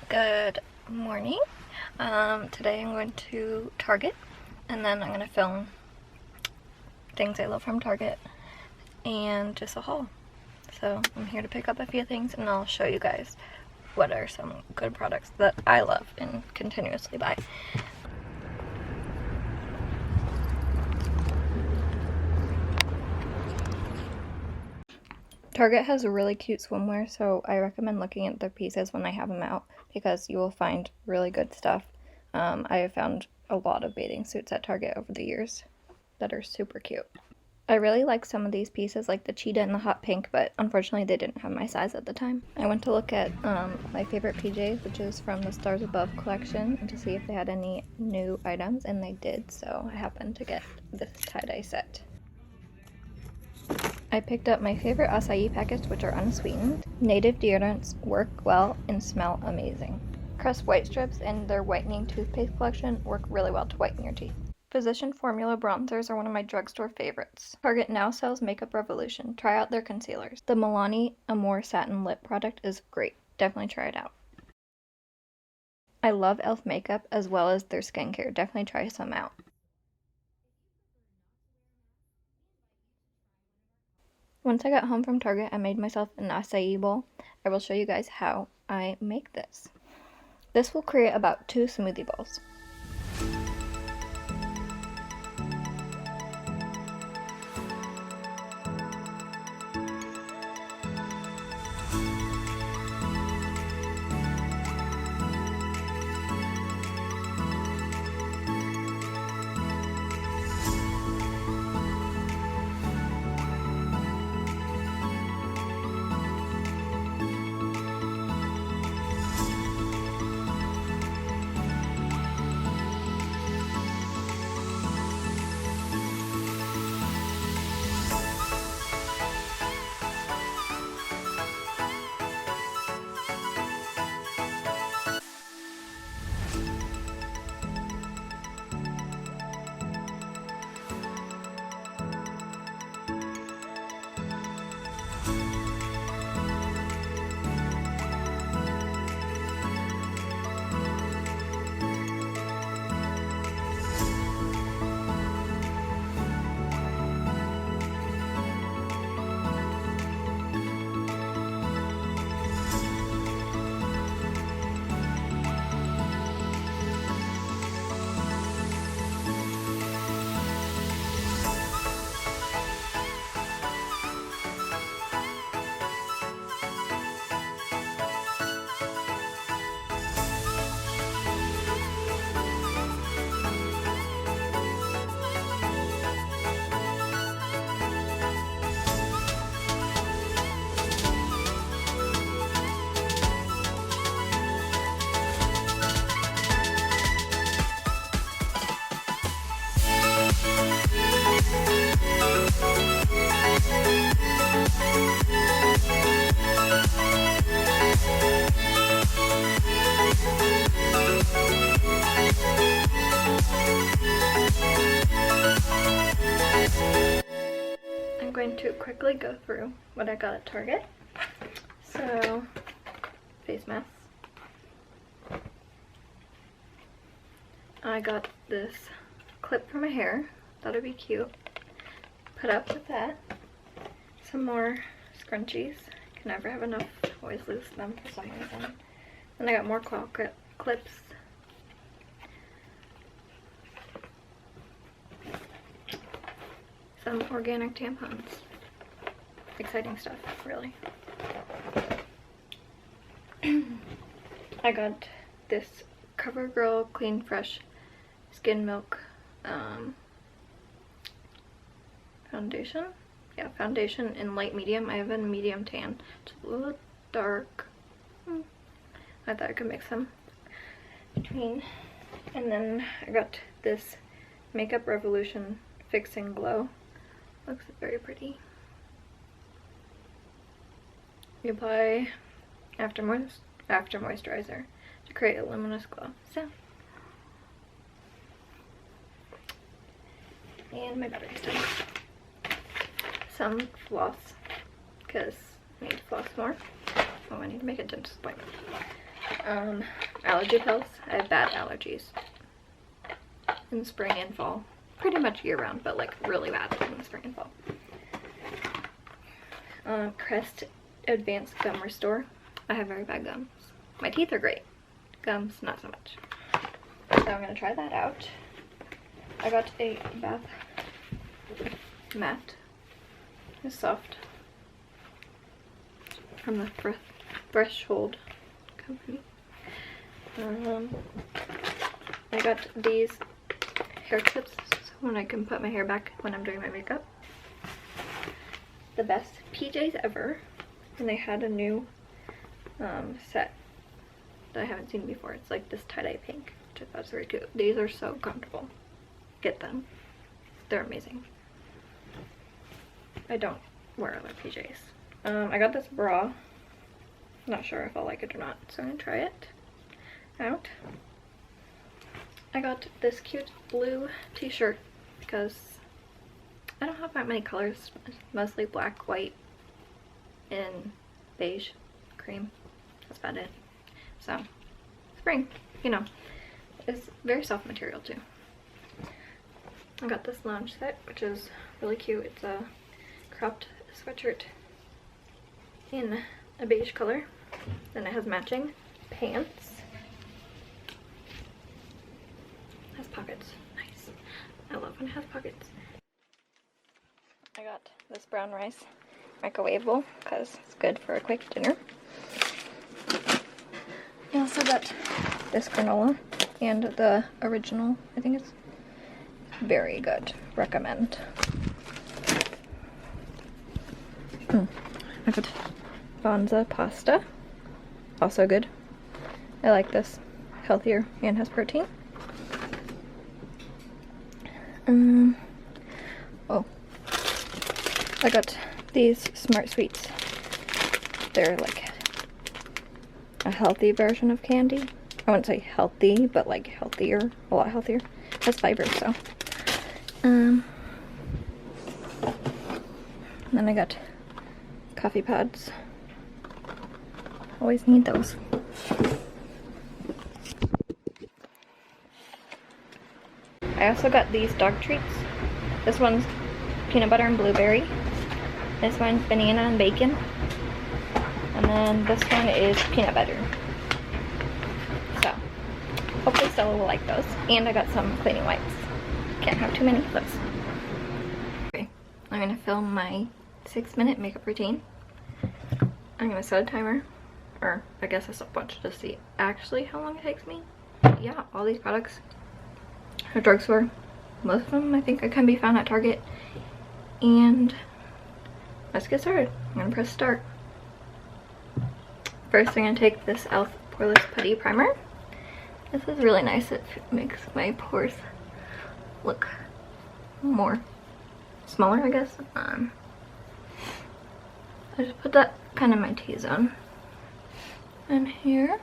Good morning. Today I'm going to Target, and then I'm going to film things I love from Target and just a haul. So I'm here to pick up a few things, and I'll show you guys what are some good products that I love and continuously buy. Target has really cute swimwear, so I recommend looking at their pieces when I have them out because you will find really good stuff. I have found a lot of bathing suits at Target over the years that are super cute. I really like some of these pieces, like the cheetah and the hot pink, but unfortunately they didn't have my size at the time. I went to look at my favorite PJs, which is from the Stars Above collection, to see if they had any new items, and they did, so I happened to get this tie-dye set. I picked up my favorite acai packets, which are unsweetened. Native deodorants work well and smell amazing. Crest white strips and their whitening toothpaste collection work really well to whiten your teeth. Physician Formula bronzers are one of my drugstore favorites. Target now sells Makeup Revolution. Try out their concealers. The Milani Amore Satin Lip product is great. Definitely try it out. I love e.l.f. makeup as well as their skincare. Definitely try some out. Once I got home from Target, I made myself an acai bowl. I will show you guys how I make this. This will create about 2 smoothie bowls. I'm going to quickly go through what I got at Target. So, face masks. I got this clip for my hair. Thought it'd be cute. Put up with that. Some more scrunchies. Can never have enough. Always lose them for some reason. Then I got more claw clips. Some organic tampons. Exciting stuff, really. I got this CoverGirl Clean Fresh Skin Milk foundation. Yeah, foundation in light medium. I have a medium tan. It's a little dark. I thought I could mix them between. And then I got this Makeup Revolution Fix and Glow. Looks very pretty. You apply after moisturizer to create a luminous glow. So, and my battery's done. Some floss, because I need to floss more. Oh, I need to make a dentist appointment. Allergy pills. I have bad allergies in spring and fall. Pretty much year round, but like really bad in the spring and fall. Crest Advanced Gum Restore. I have very bad gums. My teeth are great. Gums, not so much. So I'm gonna try that out. I got a bath mat. It's soft. From the Threshold company. I got these hair clips so when I can put my hair back when I'm doing my makeup. The best PJs ever, and they had a new set that I haven't seen before. It's like this tie-dye pink, which I thought was very cute. These are so comfortable. Get them. They're amazing. I don't wear other PJs. I got this bra. Not sure if I'll like it or not, so I'm gonna try it out. I got this cute blue t-shirt because I don't have that many colors. It's mostly black, white, and beige, cream. That's about it. So, spring, you know. It's very soft material too. I got this lounge set, which is really cute. It's a cropped sweatshirt in a beige color. Then it has matching pants. It has pockets. Nice. I love when it has pockets. I got this brown rice microwavable because it's good for a quick dinner. I also got this granola and the original. I think it's very good. Recommend. I got Bonza pasta. Also good. I like this. Healthier and has protein. Oh. I got these Smart Sweets. They're like a healthy version of candy. I wouldn't say healthy, but like healthier. A lot healthier. It has fiber, so. And then I got coffee pods. Always need those. I also got these dog treats. This one's peanut butter and blueberry. This one's banana and bacon. And then this one is peanut butter. So, hopefully Stella will like those. And I got some cleaning wipes. Can't have too many of those. Okay, I'm gonna film my 6-minute makeup routine. I'm gonna set a timer, or I guess a stopwatch to see actually how long it takes me. Yeah, all these products at drugstore. Most of them I think can be found at Target. And let's get started. I'm gonna press start. First I'm gonna take this e.l.f. Poreless Putty Primer. This is really nice. It makes my pores look more smaller, I guess. I just put that kind of my T-zone in here.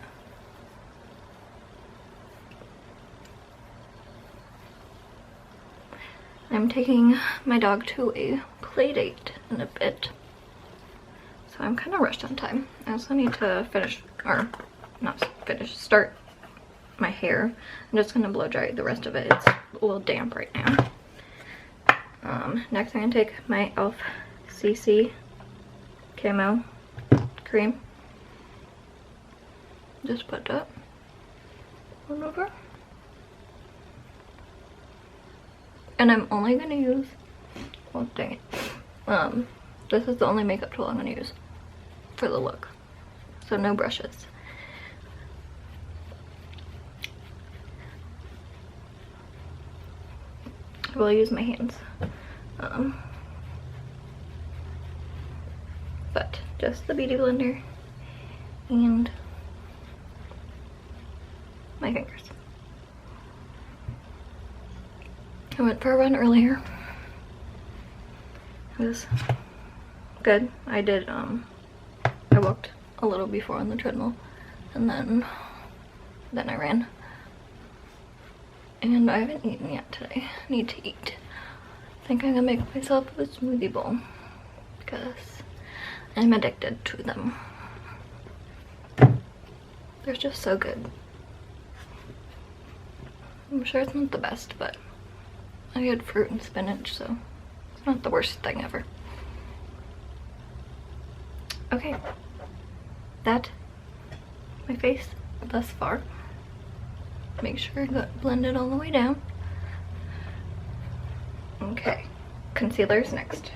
I'm taking my dog to a play date in a bit, so I'm kind of rushed on time. I also need to finish, or not finish, start my hair. I'm just gonna blow dry the rest of it. It's a little damp right now. Next I'm gonna take my e.l.f. CC Camo cream. Just put that one over. And I'm only gonna use, well dang it, this is the only makeup tool I'm gonna use for the look. So no brushes. I will use my hands. But just the beauty blender and my fingers. I went for a run earlier. It was good. I did, I walked a little before on the treadmill and then I ran. And I haven't eaten yet today. I need to eat. I think I'm gonna make myself a smoothie bowl because I'm addicted to them. They're just so good. I'm sure it's not the best, but I had fruit and spinach, so it's not the worst thing ever. Okay, that's my face thus far. Make sure I got blended all the way down. Okay, concealer's next.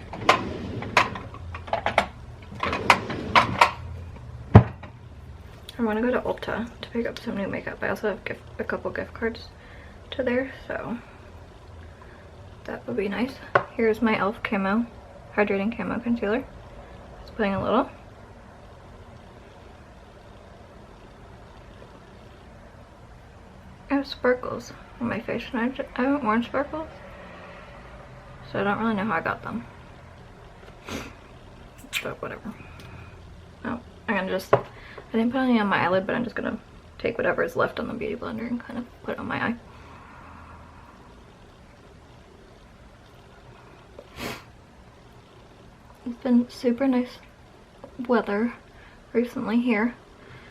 I want to go to Ulta to pick up some new makeup. I also have a couple gift cards to there, so that would be nice. Here's my e.l.f. Camo Hydrating Camo Concealer. Just putting a little. I have sparkles on my face, and I haven't worn sparkles, so I don't really know how I got them. But whatever. Oh, I didn't put any on my eyelid, but I'm just gonna take whatever is left on the beauty blender and kind of put it on my eye. It's been super nice weather recently here,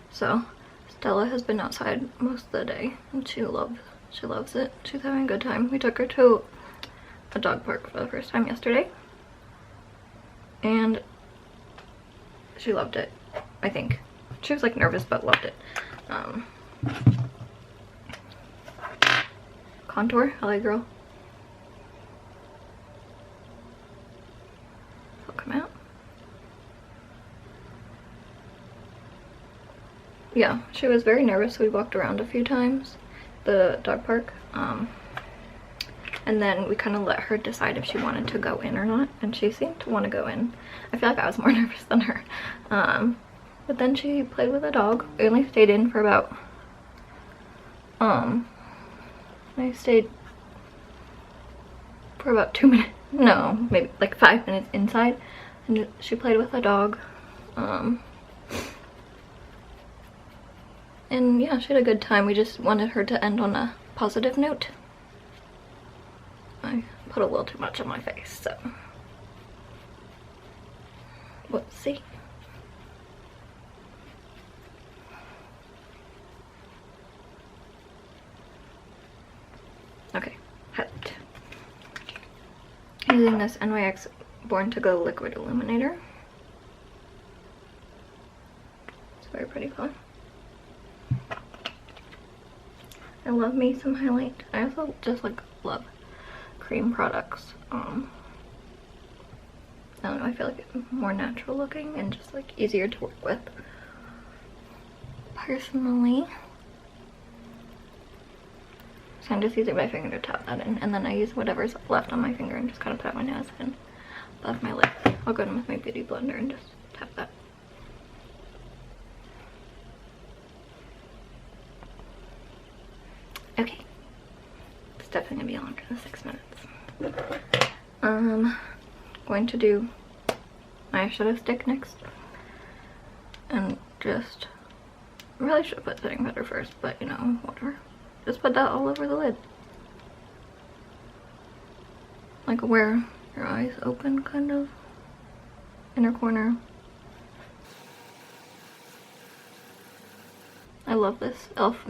so Stella has been outside most of the day, and she loves it. She's having a good time. We took her to a dog park for the first time yesterday, and she loved it. I think she was like nervous, but loved it. Contour, LA Girl. It'll come out. Yeah, she was very nervous. We walked around a few times, the dog park, and then we kind of let her decide if she wanted to go in or not, and she seemed to want to go in. I feel like I was more nervous than her. But then she played with a dog. We only stayed in for about, I stayed for about 2 minutes, no, maybe like 5 minutes inside, and she played with a dog. And yeah, she had a good time. We just wanted her to end on a positive note. I put a little too much on my face, so we'll see. Okay, hat. Using this NYX Born to Glow Liquid Illuminator. It's a very pretty color. I love me some highlight. I also just like love cream products. I don't know, I feel like it's more natural looking and just like easier to work with. Personally, so I'm just using my finger to tap that in, and then I use whatever's left on my finger and just kind of put my nose in above my lip. I'll go in with my beauty blender and just tap that. Okay, it's definitely gonna be longer than 6 minutes. Going to do my eyeshadow stick next, and just really should put setting powder first, but you know, whatever. Just put that all over the lid, like where your eyes open, kind of inner corner. I love this e.l.f.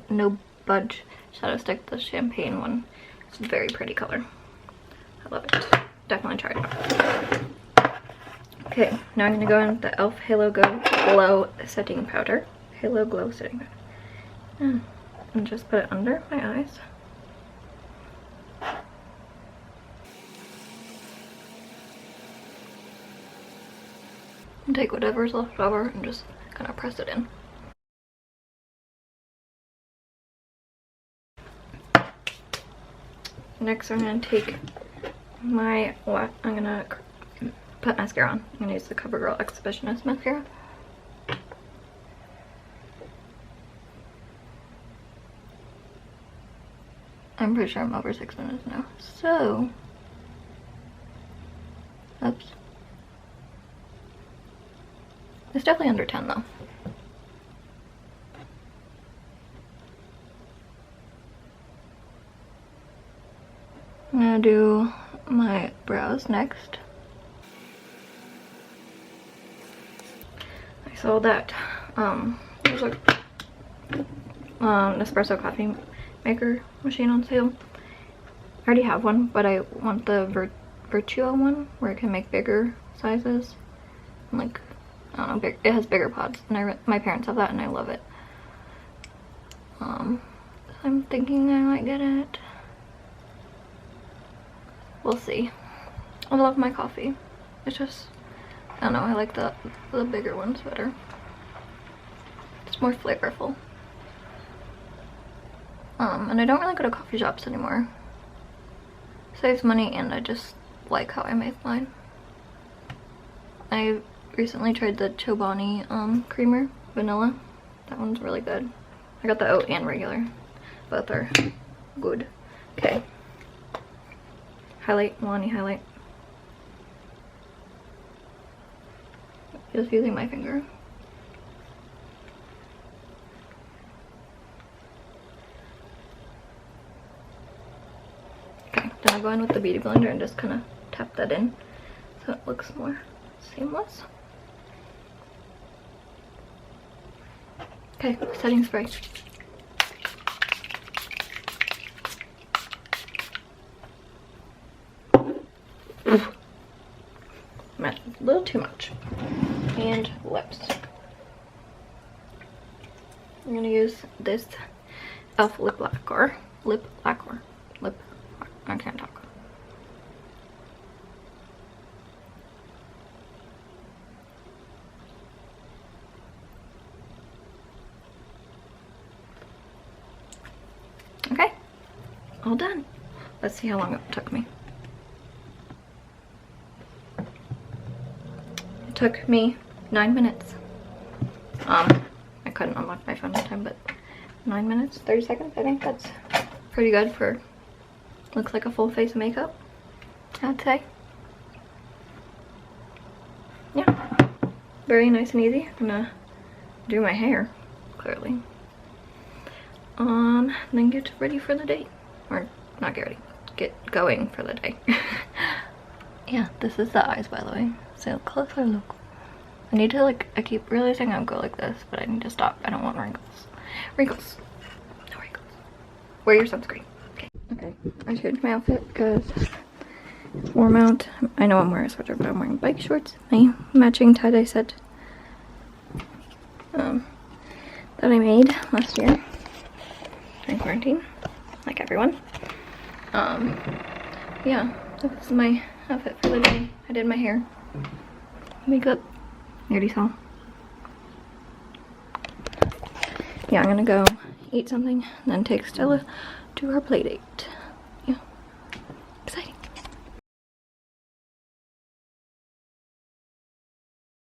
No Budge shadow stick, the champagne one. It's a very pretty color. I love it. Definitely try it out. Okay, now I'm gonna go in with the e.l.f. Halo Glow setting powder. Halo Glow setting powder. And just put it under my eyes. And take whatever's left over and just kind of press it in. Next, I'm gonna take my I'm gonna put mascara on. I'm gonna use the CoverGirl Exhibitionist mascara. I'm pretty sure I'm over 6 minutes now. So, oops. It's definitely under 10 though. I'm gonna do my brows next. I saw that There's like an espresso coffee maker machine on sale. I already have one, but I want the Virtuo one where it can make bigger sizes. And like, I don't know, it has bigger pods, and my parents have that, and I love it. I'm thinking I might get it. We'll see. I love my coffee. It's just, I don't know, I like the bigger ones better. It's more flavorful. And I don't really go to coffee shops anymore. Saves money, and I just like how I make mine. I recently tried the Chobani creamer, vanilla. That one's really good. I got the oat and regular. Both are good. Okay. Highlight, Milani highlight. Just using my finger. Okay, then I'll go in with the beauty blender and just kind of tap that in so it looks more seamless. Okay, setting spray. A little too much. And lips. I'm gonna use this e.l.f. lip lacquer. I can't talk. Okay, all done. Let's see how long it took me. It took me 9 minutes. I couldn't unlock my phone in time, but 9 minutes, 30 seconds, I think that's pretty good for, looks like a full face of makeup, I'd say. Yeah, very nice and easy. I'm gonna do my hair, clearly. Then get ready for the day. Or, not get ready, get going for the day. Yeah, this is the eyes, by the way. So closer look. I need to I keep realizing I'll go like this, but I need to stop. I don't want wrinkles. Wrinkles. No wrinkles. Wear your sunscreen. Okay. Okay, I changed my outfit because it's warm out. I know I'm wearing a sweater, but I'm wearing bike shorts. My matching tie-dye set that I made last year in quarantine, like everyone. Yeah, this is my outfit for the day. I did my hair, makeup, you already saw. Yeah, I'm gonna go eat something and then take Stella to her play date.